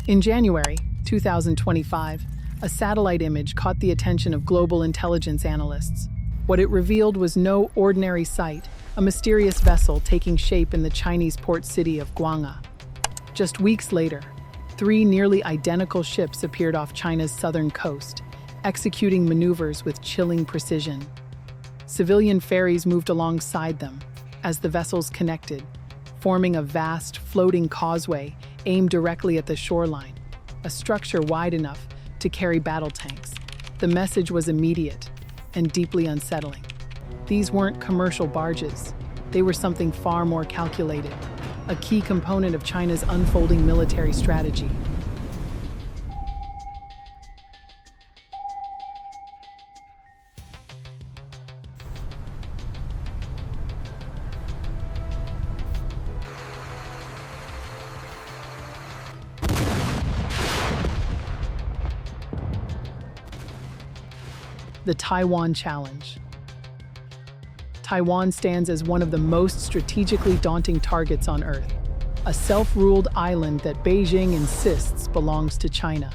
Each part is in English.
In January 2025, a satellite image caught the attention of global intelligence analysts. What it revealed was no ordinary sight, a mysterious vessel taking shape in the Chinese port city of Guangzhou. Just weeks later, three nearly identical ships appeared off China's southern coast, executing maneuvers with chilling precision. Civilian ferries moved alongside them as the vessels connected, forming a vast, floating causeway aimed directly at the shoreline, a structure wide enough to carry battle tanks. The message was immediate and deeply unsettling. These weren't commercial barges. They were something far more calculated, a key component of China's unfolding military strategy. The Taiwan Challenge. Taiwan stands as one of the most strategically daunting targets on Earth, a self-ruled island that Beijing insists belongs to China.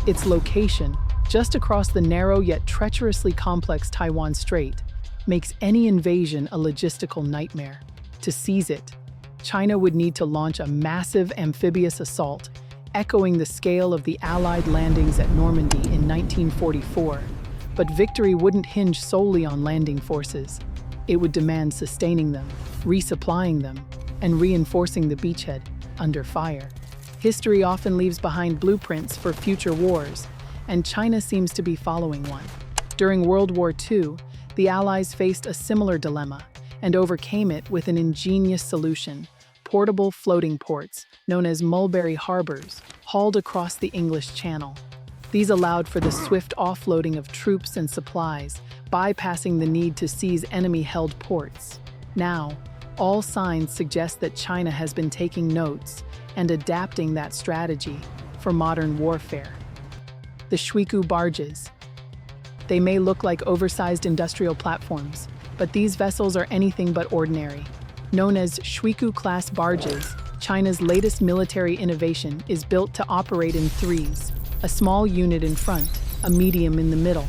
Its location, just across the narrow yet treacherously complex Taiwan Strait, makes any invasion a logistical nightmare. To seize it, China would need to launch a massive amphibious assault, echoing the scale of the Allied landings at Normandy in 1944. But victory wouldn't hinge solely on landing forces. It would demand sustaining them, resupplying them, and reinforcing the beachhead under fire. History often leaves behind blueprints for future wars, and China seems to be following one. During World War II, the Allies faced a similar dilemma and overcame it with an ingenious solution: portable floating ports, known as mulberry harbors, hauled across the English Channel. These allowed for the swift offloading of troops and supplies, bypassing the need to seize enemy-held ports. Now, all signs suggest that China has been taking notes and adapting that strategy for modern warfare. The Shuikou barges. They may look like oversized industrial platforms, but these vessels are anything but ordinary. Known as Shuikou-class barges, China's latest military innovation is built to operate in threes: a small unit in front, a medium in the middle,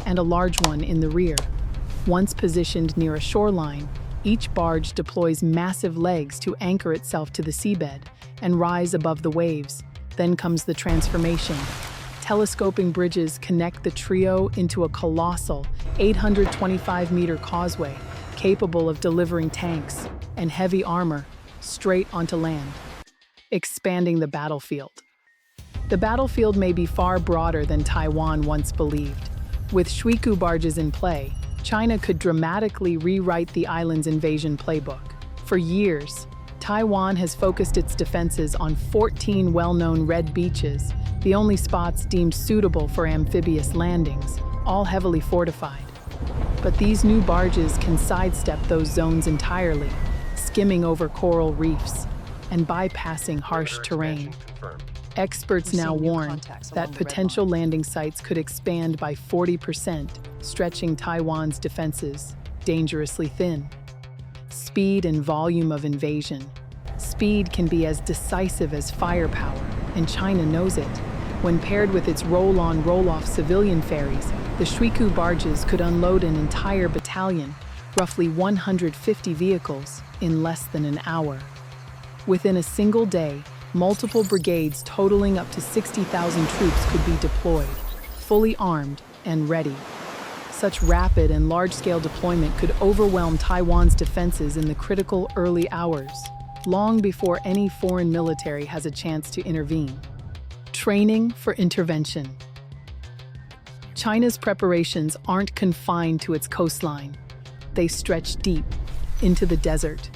and a large one in the rear. Once positioned near a shoreline, each barge deploys massive legs to anchor itself to the seabed and rise above the waves. Then comes the transformation. Telescoping bridges connect the trio into a colossal 825-meter causeway capable of delivering tanks and heavy armor straight onto land, expanding the battlefield. The battlefield may be far broader than Taiwan once believed. With Shuikou barges in play, China could dramatically rewrite the island's invasion playbook. For years, Taiwan has focused its defenses on 14 well-known red beaches, the only spots deemed suitable for amphibious landings, all heavily fortified. But these new barges can sidestep those zones entirely, skimming over coral reefs and bypassing harsh terrain. Experts now warn that potential landing sites could expand by 40%, stretching Taiwan's defenses dangerously thin. Speed and volume of invasion. Speed can be as decisive as firepower, and China knows it. When paired with its roll-on, roll-off civilian ferries, the Shuikou barges could unload an entire battalion, roughly 150 vehicles, in less than an hour. Within a single day, multiple brigades totaling up to 60,000 troops could be deployed, fully armed and ready. Such rapid and large-scale deployment could overwhelm Taiwan's defenses in the critical early hours, long before any foreign military has a chance to intervene. Training for intervention. China's preparations aren't confined to its coastline. They stretch deep into the desert.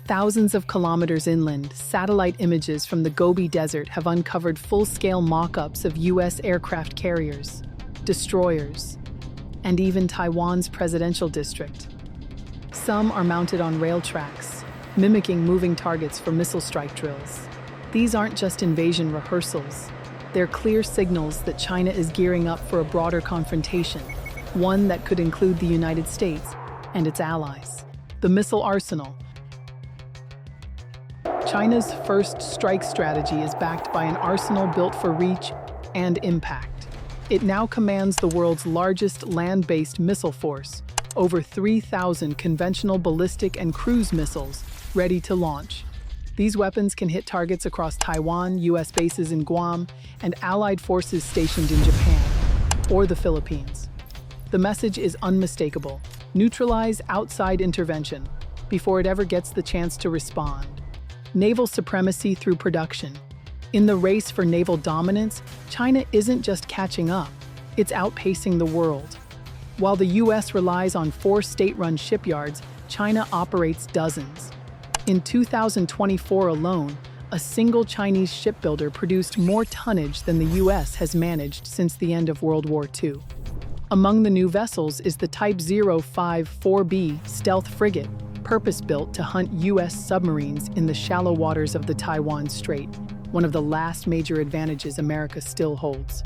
Thousands of kilometers inland, satellite images from the Gobi Desert have uncovered full-scale mock-ups of U.S. aircraft carriers, destroyers, and even Taiwan's presidential district. Some are mounted on rail tracks, mimicking moving targets for missile strike drills. These aren't just invasion rehearsals. They're clear signals that China is gearing up for a broader confrontation, one that could include the United States and its allies. The missile arsenal. China's first strike strategy is backed by an arsenal built for reach and impact. It now commands the world's largest land-based missile force, over 3,000 conventional ballistic and cruise missiles ready to launch. These weapons can hit targets across Taiwan, US bases in Guam, and allied forces stationed in Japan or the Philippines. The message is unmistakable: neutralize outside intervention before it ever gets the chance to respond. Naval supremacy through production. In the race for naval dominance, China isn't just catching up, it's outpacing the world. While the US relies on 4 state-run shipyards, China operates dozens. In 2024 alone, a single Chinese shipbuilder produced more tonnage than the US has managed since the end of World War II. Among the new vessels is the Type 054B stealth frigate, purpose-built to hunt US submarines in the shallow waters of the Taiwan Strait, one of the last major advantages America still holds.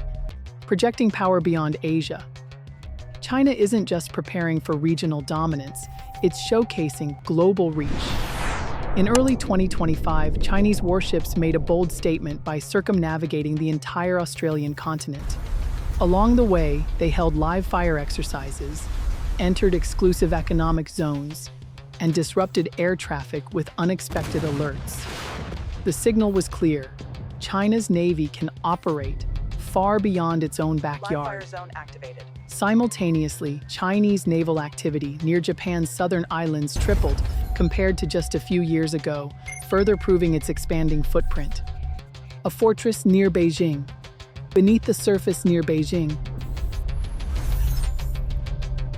Projecting power beyond Asia. China isn't just preparing for regional dominance, it's showcasing global reach. In early 2025, Chinese warships made a bold statement by circumnavigating the entire Australian continent. Along the way, they held live-fire exercises, entered exclusive economic zones, and disrupted air traffic with unexpected alerts. The signal was clear: China's Navy can operate far beyond its own backyard. Live-fire zone activated. Simultaneously, Chinese naval activity near Japan's southern islands tripled compared to just a few years ago, further proving its expanding footprint. A fortress near Beijing. Beneath the surface near Beijing,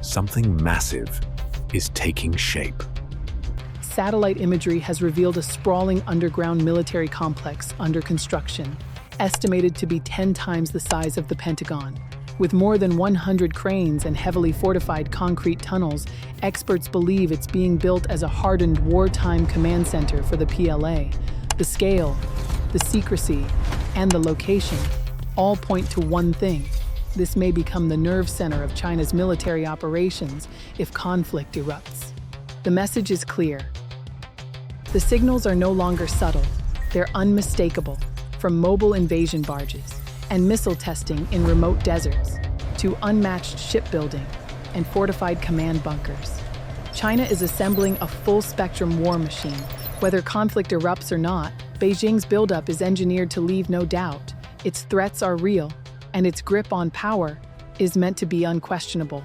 something massive is taking shape. Satellite imagery has revealed a sprawling underground military complex under construction, estimated to be 10 times the size of the Pentagon. With more than 100 cranes and heavily fortified concrete tunnels, experts believe it's being built as a hardened wartime command center for the PLA. The scale, the secrecy, and the location all point to one thing: this may become the nerve center of China's military operations if conflict erupts. The message is clear. The signals are no longer subtle, they're unmistakable, from mobile invasion barges and missile testing in remote deserts to unmatched shipbuilding and fortified command bunkers. China is assembling a full-spectrum war machine. Whether conflict erupts or not, Beijing's buildup is engineered to leave no doubt. Its threats are real, and its grip on power is meant to be unquestionable.